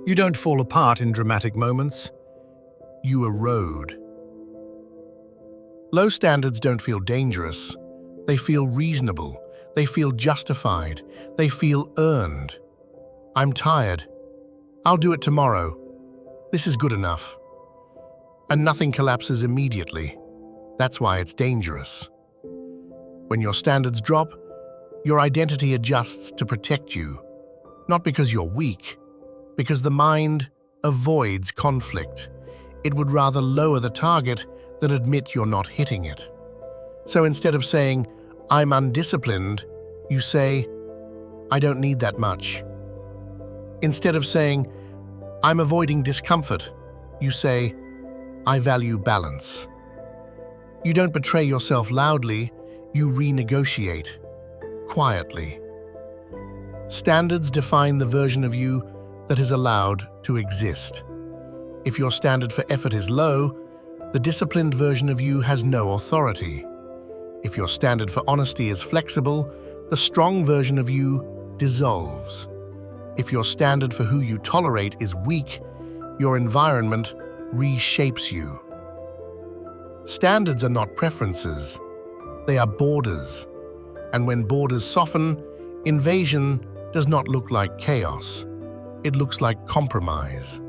You don't fall apart in dramatic moments. You erode. Low standards don't feel dangerous. They feel reasonable. They feel justified. They feel earned. I'm tired. I'll do it tomorrow. This is good enough. And nothing collapses immediately. That's why it's dangerous. When your standards drop, your identity adjusts to protect you. Not because you're weak, because the mind avoids conflict. It would rather lower the target than admit you're not hitting it. So instead of saying, I'm undisciplined, you say, I don't need that much. Instead of saying, I'm avoiding discomfort, you say, I value balance. You don't betray yourself loudly, you renegotiate, quietly. Standards define the version of you that is allowed to exist. If your standard for effort is low, the disciplined version of you has no authority. If your standard for honesty is flexible, the strong version of you dissolves. If your standard for who you tolerate is weak, your environment reshapes you. Standards are not preferences, they are borders. And when borders soften, invasion does not look like chaos. It looks like compromise.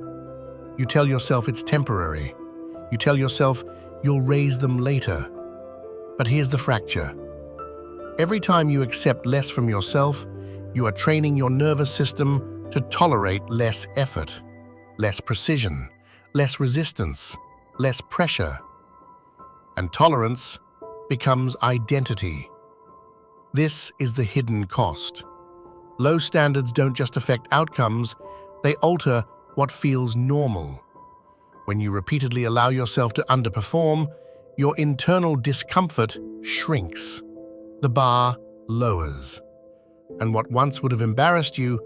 You tell yourself it's temporary. You tell yourself you'll raise them later. But here's the fracture. Every time you accept less from yourself, you are training your nervous system to tolerate less effort, less precision, less resistance, less pressure. And tolerance becomes identity. This is the hidden cost. Low standards don't just affect outcomes, they alter what feels normal. When you repeatedly allow yourself to underperform, your internal discomfort shrinks. The bar lowers. And what once would have embarrassed you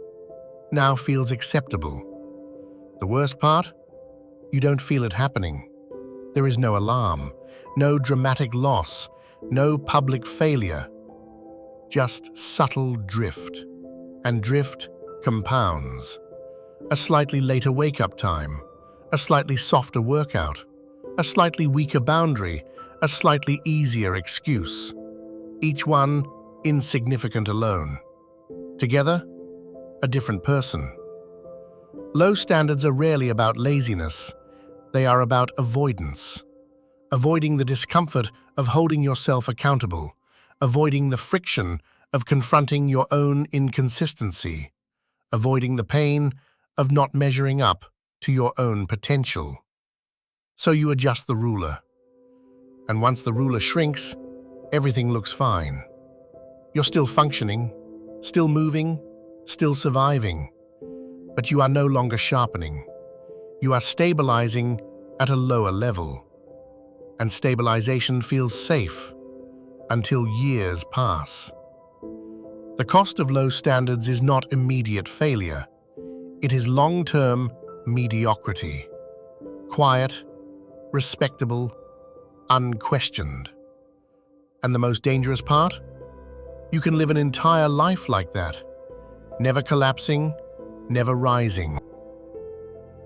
now feels acceptable. The worst part? You don't feel it happening. There is no alarm, no dramatic loss, no public failure. Just subtle drift. And drift compounds. A slightly later wake-up time, a slightly softer workout, a slightly weaker boundary, a slightly easier excuse. Each one insignificant alone. Together, a different person. Low standards are rarely about laziness. They are about avoidance. Avoiding the discomfort of holding yourself accountable. Avoiding the friction of confronting your own inconsistency. Avoiding the pain of not measuring up to your own potential. So you adjust the ruler. And once the ruler shrinks, everything looks fine. You're still functioning, still moving, still surviving. But you are no longer sharpening. You are stabilizing at a lower level. And stabilization feels safe until years pass. The cost of low standards is not immediate failure. It is long-term mediocrity. Quiet, respectable, unquestioned. And the most dangerous part? You can live an entire life like that, never collapsing, never rising.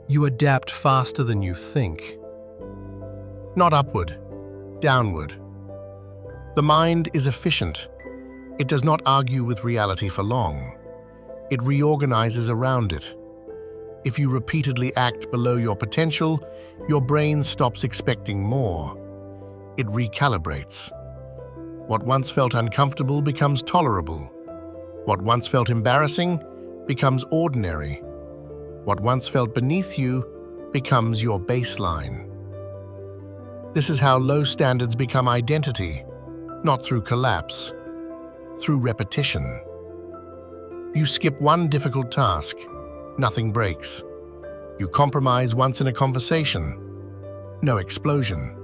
You adapt faster than you think. Not upward, downward. The mind is efficient. It does not argue with reality for long. It reorganizes around it. If you repeatedly act below your potential, your brain stops expecting more. It recalibrates. What once felt uncomfortable becomes tolerable. What once felt embarrassing becomes ordinary. What once felt beneath you becomes your baseline. This is how low standards become identity, not through collapse, through repetition. You skip one difficult task, nothing breaks. You compromise once in a conversation, no explosion.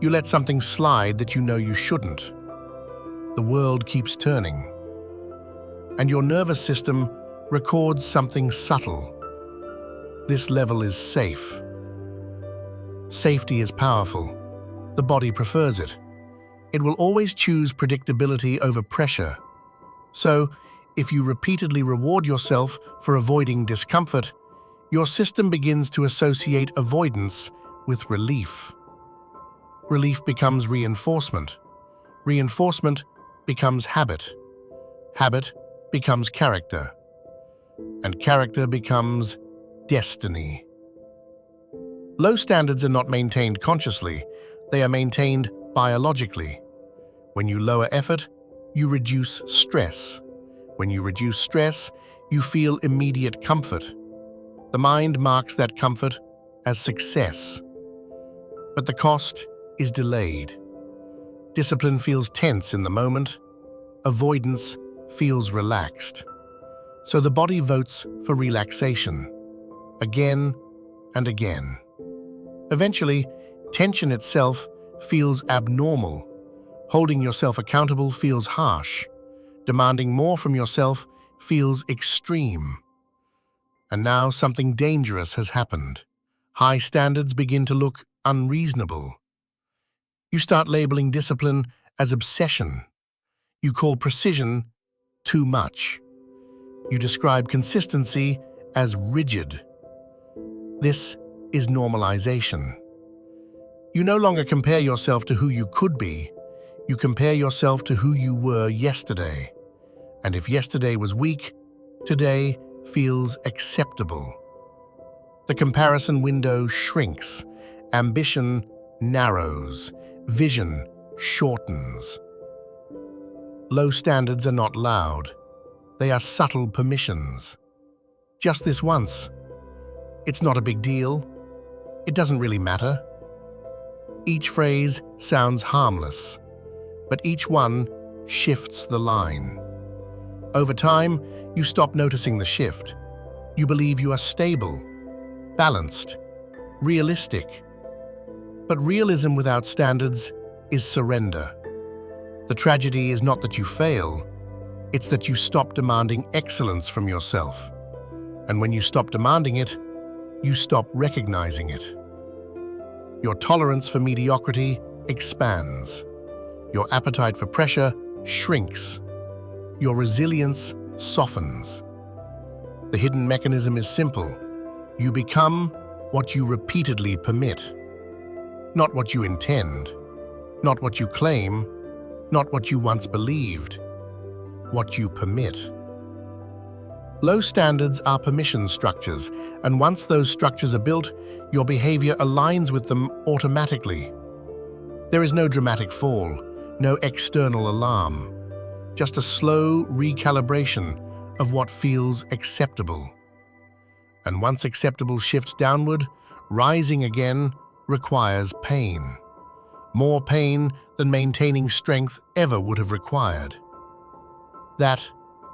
You let something slide that you know you shouldn't. The world keeps turning. And your nervous system records something subtle. This level is safe. Safety is powerful. The body prefers it. It will always choose predictability over pressure. So, if you repeatedly reward yourself for avoiding discomfort, Your system begins to associate avoidance with relief. Relief becomes reinforcement. Reinforcement becomes habit. Habit becomes character. And character becomes destiny. Low standards are not maintained consciously, they are maintained biologically. When you lower effort, you reduce stress. When you reduce stress, you feel immediate comfort. The mind marks that comfort as success. But the cost is delayed. Discipline feels tense in the moment. Avoidance feels relaxed. So the body votes for relaxation, again and again. Eventually, tension itself feels abnormal. Holding yourself accountable feels harsh. Demanding more from yourself feels extreme. And now something dangerous has happened. High standards begin to look unreasonable. You start labeling discipline as obsession. You call precision too much. You describe consistency as rigid. This is normalization. You no longer compare yourself to who you could be. You compare yourself to who you were yesterday. And if yesterday was weak, today feels acceptable. The comparison window shrinks, ambition narrows, vision shortens. Low standards are not loud. They are subtle permissions. Just this once. It's not a big deal. It doesn't really matter. Each phrase sounds harmless, but each one shifts the line. Over time, you stop noticing the shift. You believe you are stable, balanced, realistic. But realism without standards is surrender. The tragedy is not that you fail, it's that you stop demanding excellence from yourself. And when you stop demanding it, you stop recognizing it. Your tolerance for mediocrity expands. Your appetite for pressure shrinks. Your resilience softens. The hidden mechanism is simple. You become what you repeatedly permit. Not what you intend. Not what you claim. Not what you once believed. What you permit. Low standards are permission structures, and once those structures are built, your behavior aligns with them automatically. There is no dramatic fall, no external alarm, just a slow recalibration of what feels acceptable. And once acceptable shifts downward, rising again requires pain. More pain than maintaining strength ever would have required. That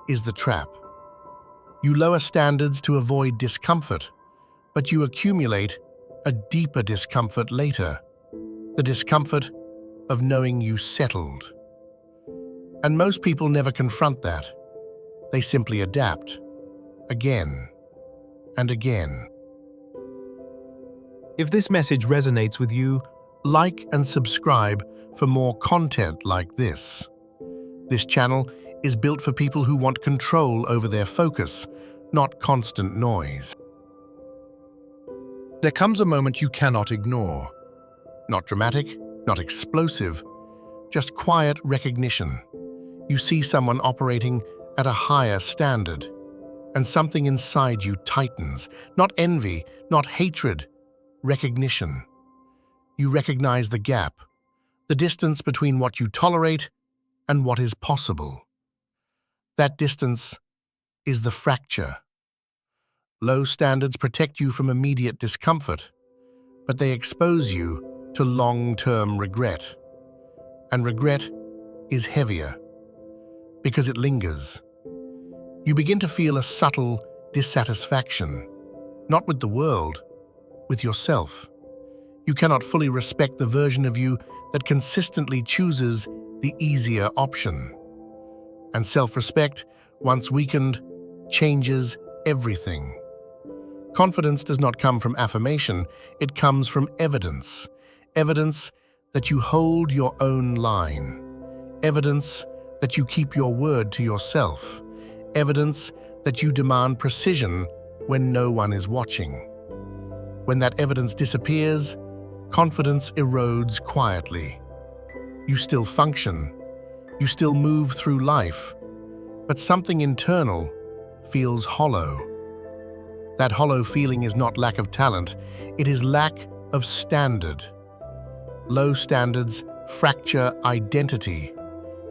is the trap. You lower standards to avoid discomfort, but you accumulate a deeper discomfort later, the discomfort of knowing you settled. And most people never confront that. They simply adapt, again and again. If this message resonates with you, Like and subscribe for more content like this. This channel is built for people who want control over their focus, not constant noise. There comes a moment you cannot ignore. Not dramatic, not explosive, just quiet recognition. You see someone operating at a higher standard, and something inside you tightens. Not envy, not hatred, recognition. You recognize the gap, the distance between what you tolerate and what is possible. That distance is the fracture. Low standards protect you from immediate discomfort, but they expose you to long-term regret. And regret is heavier because it lingers. You begin to feel a subtle dissatisfaction, not with the world, with yourself. You cannot fully respect the version of you that consistently chooses the easier option. And self-respect, once weakened, changes everything. Confidence does not come from affirmation, it comes from evidence. Evidence that you hold your own line. Evidence that you keep your word to yourself. Evidence that you demand precision when no one is watching. When that evidence disappears, confidence erodes quietly. You still function, you still move through life, but something internal feels hollow. That hollow feeling is not lack of talent, it is lack of standard. Low standards fracture identity,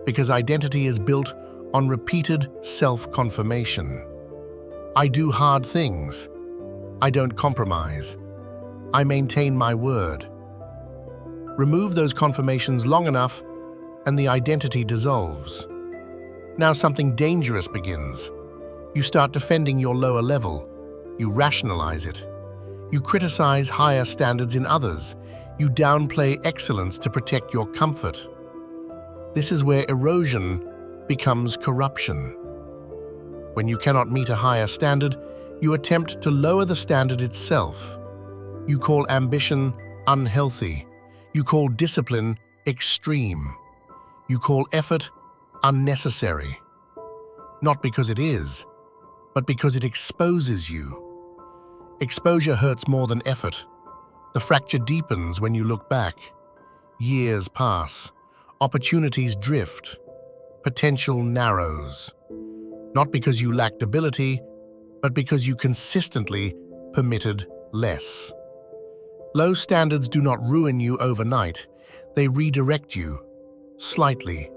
because identity is built on repeated self-confirmation. I do hard things. I don't compromise. I maintain my word. Remove those confirmations long enough, and the identity dissolves. Now something dangerous begins. You start defending your lower level. You rationalize it. You criticize higher standards in others. You downplay excellence to protect your comfort. This is where erosion becomes corruption. When you cannot meet a higher standard, you attempt to lower the standard itself. You call ambition unhealthy. You call discipline extreme. You call effort unnecessary. Not because it is, but because it exposes you. Exposure hurts more than effort. The fracture deepens when you look back. Years pass. Opportunities drift. Potential narrows. Not because you lacked ability, but because you consistently permitted less. Low standards do not ruin you overnight. They redirect you, slightly,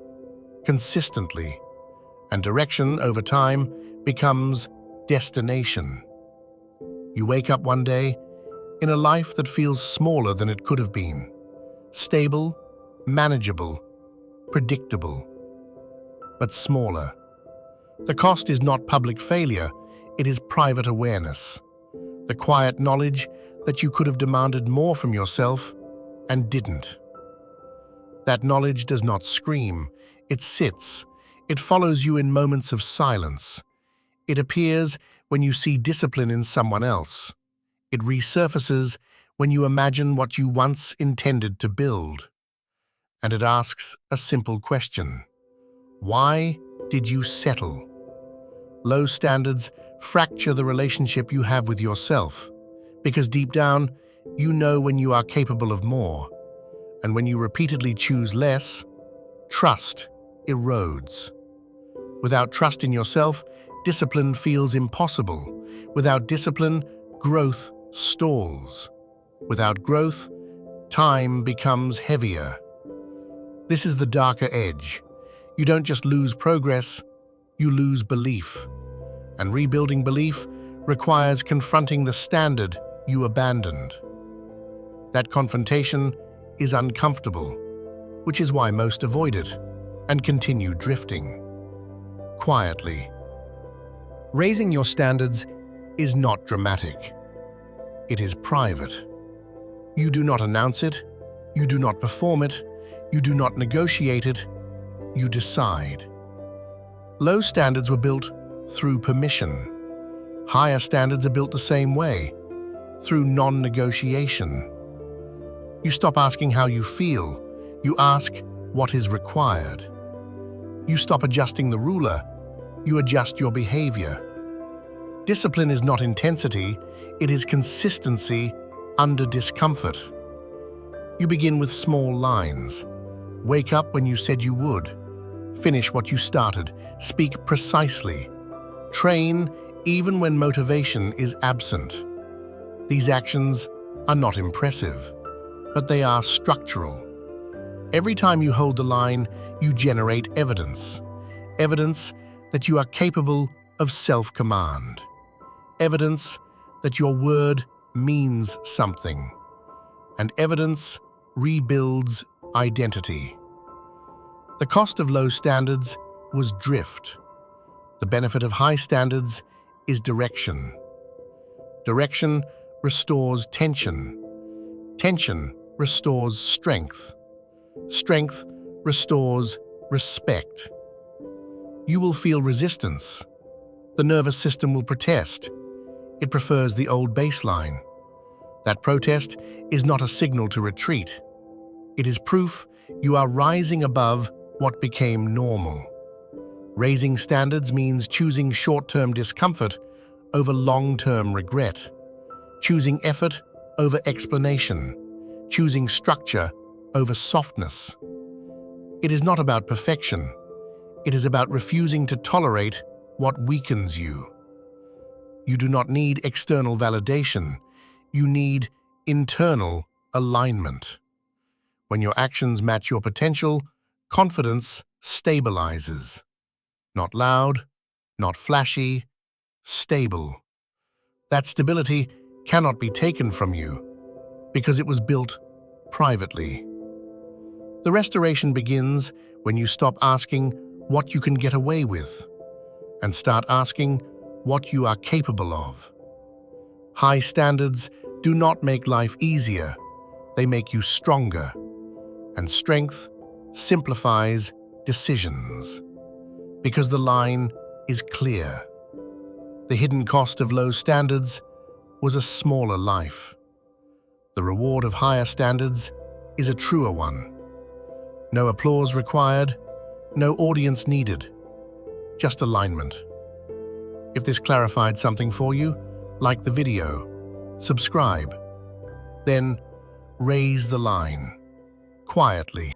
consistently, and direction over time becomes destination. You wake up one day in a life that feels smaller than it could have been, stable, manageable, predictable, but smaller. The cost is not public failure, it is private awareness. The quiet knowledge that you could have demanded more from yourself and didn't. That knowledge does not scream, it sits, it follows you in moments of silence. It appears when you see discipline in someone else. It resurfaces when you imagine what you once intended to build. And it asks a simple question. Why did you settle? Low standards fracture the relationship you have with yourself, because deep down, you know when you are capable of more. And when you repeatedly choose less, trust erodes. Without trust in yourself, discipline feels impossible. Without discipline, growth stalls. Without growth, time becomes heavier. This is the darker edge. You don't just lose progress, you lose belief. And rebuilding belief requires confronting the standard you abandoned. That confrontation is uncomfortable, which is why most avoid it and continue drifting. Quietly. Raising your standards Is not dramatic. It is private. You do not announce it, you do not perform it, you do not negotiate it, you decide. Low standards were built through permission. Higher standards are built the same way, through non-negotiation. You stop asking how you feel, you ask what is required. You stop adjusting the ruler, you adjust your behavior. Discipline is not intensity, it is consistency under discomfort. You begin with small lines. Wake up when you said you would. Finish what you started. Speak precisely. Train even when motivation is absent. These actions are not impressive, but they are structural. Every time you hold the line, you generate evidence. Evidence that you are capable of self-command. Evidence that your word means something. And evidence rebuilds identity. The cost of low standards was drift. The benefit of high standards is direction. Direction restores tension. Tension restores strength. Strength restores respect. You will feel resistance. The nervous system will protest. It prefers the old baseline. That protest is not a signal to retreat. It is proof you are rising above what became normal. Raising standards means choosing short-term discomfort over long-term regret, choosing effort over explanation, choosing structure over softness. It is not about perfection. It is about refusing to tolerate what weakens you. You do not need external validation. You need internal alignment. When your actions match your potential, confidence stabilizes. Not loud, not flashy, stable. That stability cannot be taken from you because it was built privately. The restoration begins when you stop asking what you can get away with and start asking what you are capable of. High standards do not make life easier, they make you stronger, and strength simplifies decisions because the line is clear. The hidden cost of low standards was a smaller life. The reward of higher standards is a truer one. No applause required, no audience needed, just alignment. If this clarified something for you, like the video, subscribe, then raise the line quietly.